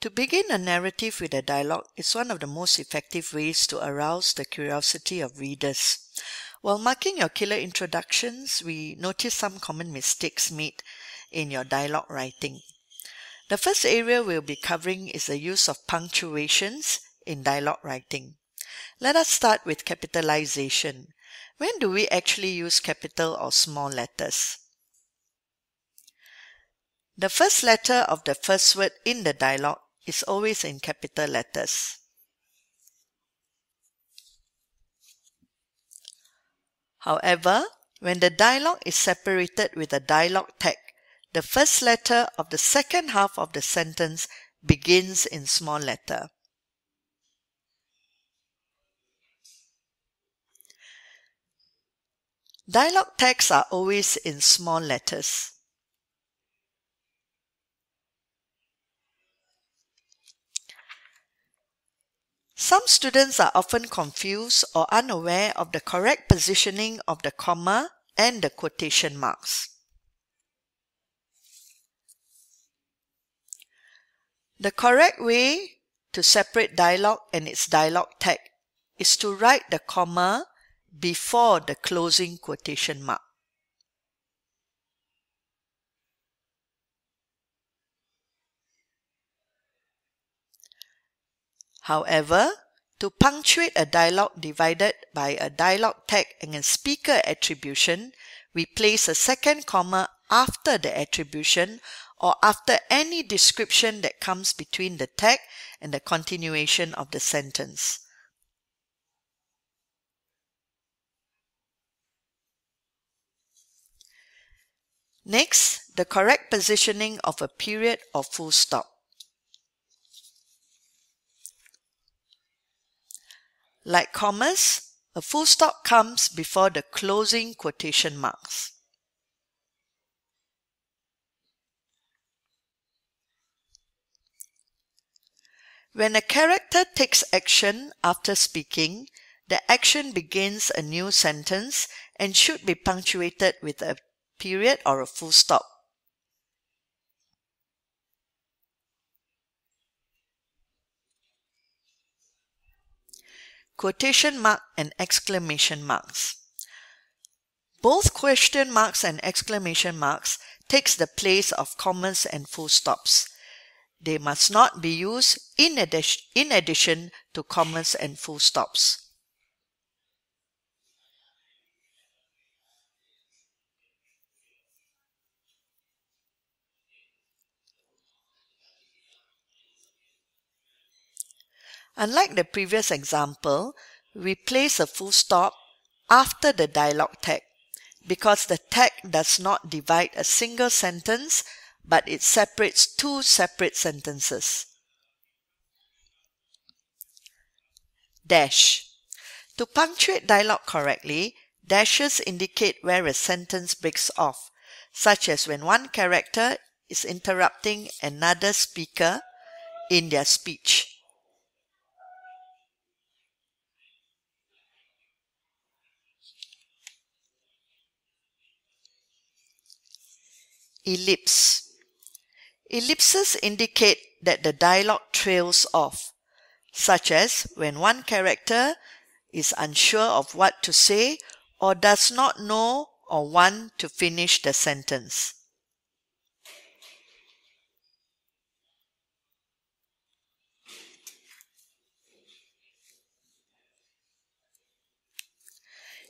To begin a narrative with a dialogue is one of the most effective ways to arouse the curiosity of readers. While marking your killer introductions, we notice some common mistakes made in your dialogue writing. The first area we'll be covering is the use of punctuations in dialogue writing. Let us start with capitalization. When do we actually use capital or small letters? The first letter of the first word in the dialogue is always in capital letters. However, when the dialogue is separated with a dialogue tag, the first letter of the second half of the sentence begins in small letter. Dialogue tags are always in small letters. Some students are often confused or unaware of the correct positioning of the comma and the quotation marks. The correct way to separate dialogue and its dialogue tag is to write the comma before the closing quotation mark. However, to punctuate a dialogue divided by a dialogue tag and a speaker attribution, we place a second comma after the attribution or after any description that comes between the tag and the continuation of the sentence. Next, the correct positioning of a period or full stop. Like commas, a full stop comes before the closing quotation marks. When a character takes action after speaking, the action begins a new sentence and should be punctuated with a period or a full stop. Quotation mark and exclamation marks. Both question marks and exclamation marks takes the place of commas and full stops. They must not be used in addition to commas and full stops. Unlike the previous example, we place a full stop after the dialogue tag because the tag does not divide a single sentence, but it separates two separate sentences. Dash. To punctuate dialogue correctly, dashes indicate where a sentence breaks off, such as when one character is interrupting another speaker in their speech. Ellipse. Ellipses indicate that the dialogue trails off, such as when one character is unsure of what to say or does not know or want to finish the sentence.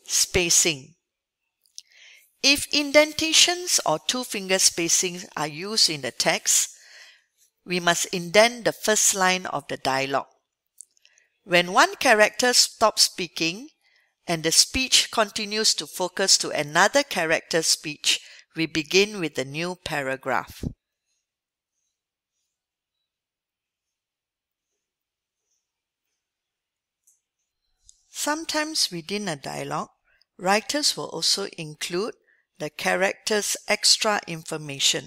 Spacing. If indentations or two-finger spacing are used in the text, we must indent the first line of the dialogue. When one character stops speaking and the speech continues to focus to another character's speech, we begin with a new paragraph. Sometimes within a dialogue, writers will also include the character's extra information.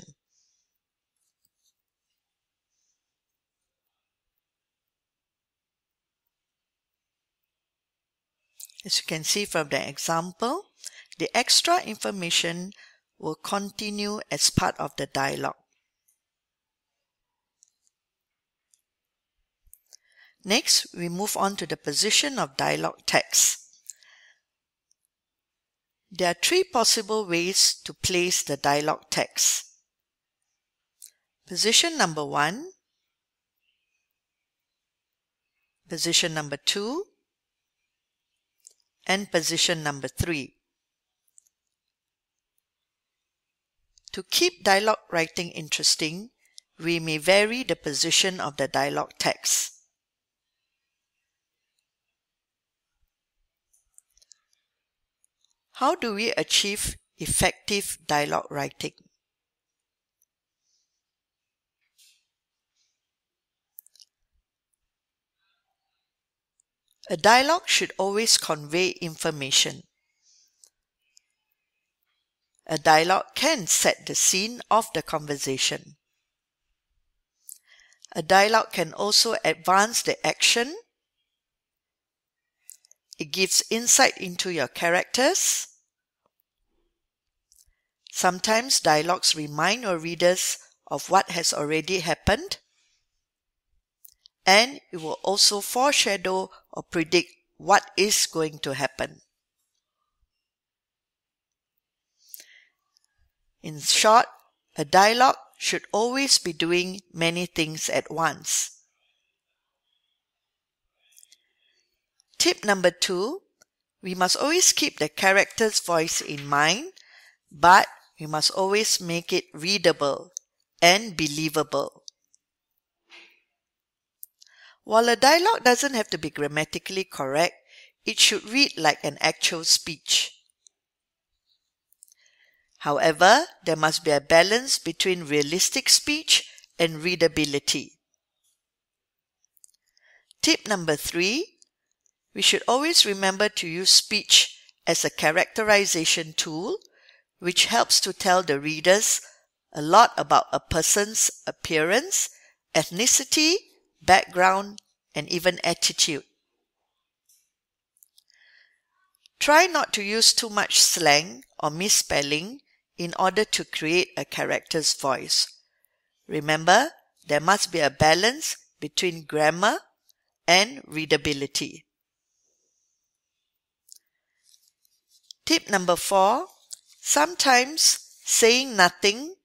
As you can see from the example, the extra information will continue as part of the dialogue. Next, we move on to the position of dialogue text. There are three possible ways to place the dialogue text. Position number 1, position number 2, and position number 3. To keep dialogue writing interesting, we may vary the position of the dialogue text. How do we achieve effective dialogue writing? A dialogue should always convey information. A dialogue can set the scene of the conversation. A dialogue can also advance the action. It gives insight into your characters. Sometimes dialogues remind your readers of what has already happened. And it will also foreshadow or predict what is going to happen. In short, a dialogue should always be doing many things at once. Tip number 2, we must always keep the character's voice in mind, but we must always make it readable and believable. While a dialogue doesn't have to be grammatically correct, it should read like an actual speech. However, there must be a balance between realistic speech and readability. Tip number 3, we should always remember to use speech as a characterization tool, which helps to tell the readers a lot about a person's appearance, ethnicity, background, and even attitude. Try not to use too much slang or misspelling in order to create a character's voice. Remember, there must be a balance between grammar and readability. Tip number 4, sometimes saying nothing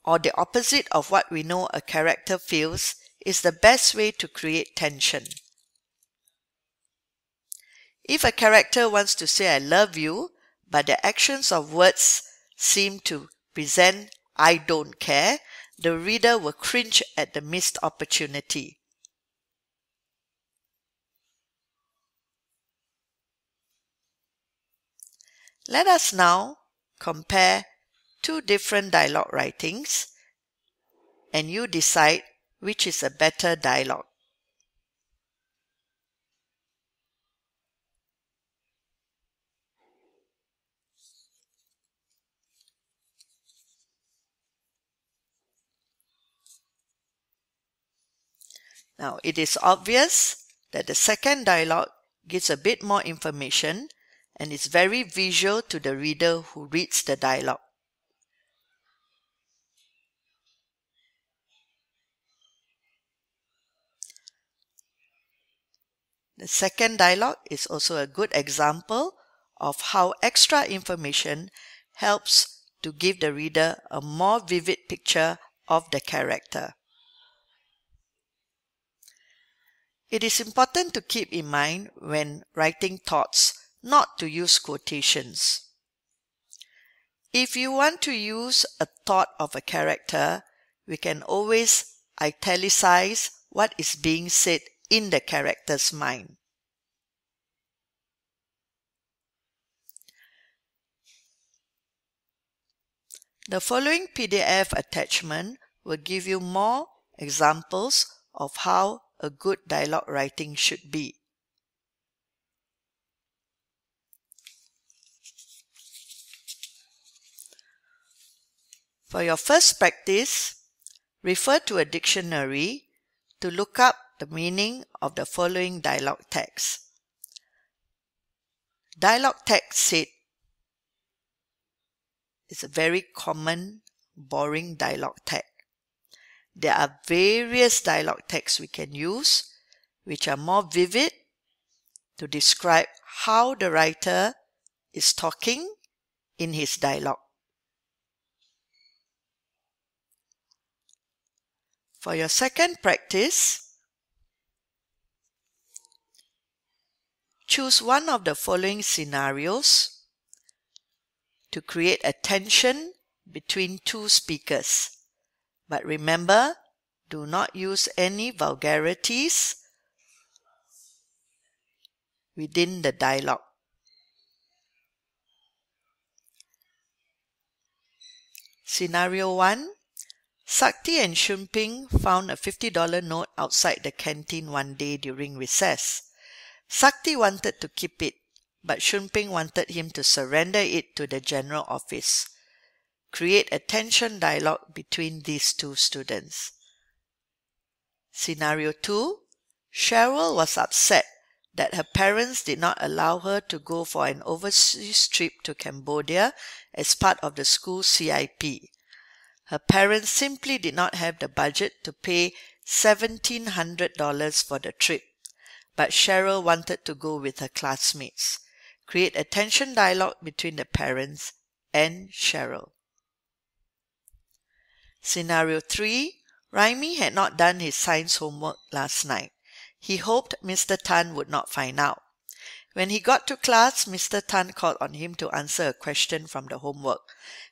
or the opposite of what we know a character feels is the best way to create tension. If a character wants to say I love you, but the actions of words seem to present I don't care, the reader will cringe at the missed opportunity. Let us now compare two different dialogue writings and you decide which is a better dialogue. Now, it is obvious that the second dialogue gives a bit more information and is very visual to the reader who reads the dialogue. The second dialogue is also a good example of how extra information helps to give the reader a more vivid picture of the character. It is important to keep in mind when writing thoughts not to use quotations. If you want to use a thought of a character, we can always italicize what is being said in the character's mind. The following PDF attachment will give you more examples of how a good dialogue writing should be. For your first practice, refer to a dictionary to look up the meaning of the following dialogue text. Dialogue text said is a very common, boring dialogue text. There are various dialogue texts we can use. which are more vivid to describe how the writer is talking in his dialogue. For your second practice, choose one of the following scenarios to create a tension between two speakers. But remember, do not use any vulgarities within the dialogue. Scenario 1. Sakti and Shunping found a $50 note outside the canteen one day during recess. Sakti wanted to keep it, but Shunping wanted him to surrender it to the general office. Create a tension dialogue between these two students. Scenario 2. Cheryl was upset that her parents did not allow her to go for an overseas trip to Cambodia as part of the school CIP. Her parents simply did not have the budget to pay $1,700 for the trip, but Cheryl wanted to go with her classmates. Create a tension dialogue between the parents and Cheryl. Scenario 3. Raimi had not done his science homework last night. He hoped Mr. Tan would not find out. When he got to class, Mr. Tan called on him to answer a question from the homework.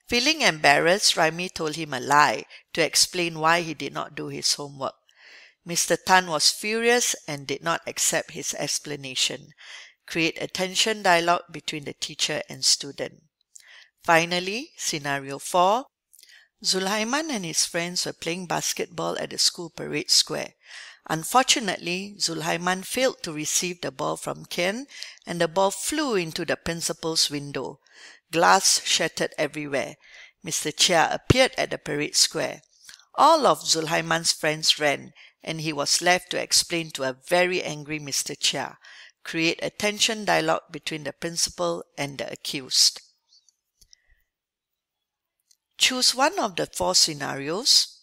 Feeling embarrassed, Raimi told him a lie to explain why he did not do his homework. Mr. Tan was furious and did not accept his explanation. Create a tension dialogue between the teacher and student. Finally, Scenario 4. Zulaiman and his friends were playing basketball at the school parade square. Unfortunately, Zulaiman failed to receive the ball from Ken and the ball flew into the principal's window. Glass shattered everywhere. Mr. Chia appeared at the parade square. All of Zulaiman's friends ran and he was left to explain to a very angry Mr. Chia. Create a tension dialogue between the principal and the accused. Choose one of the 4 scenarios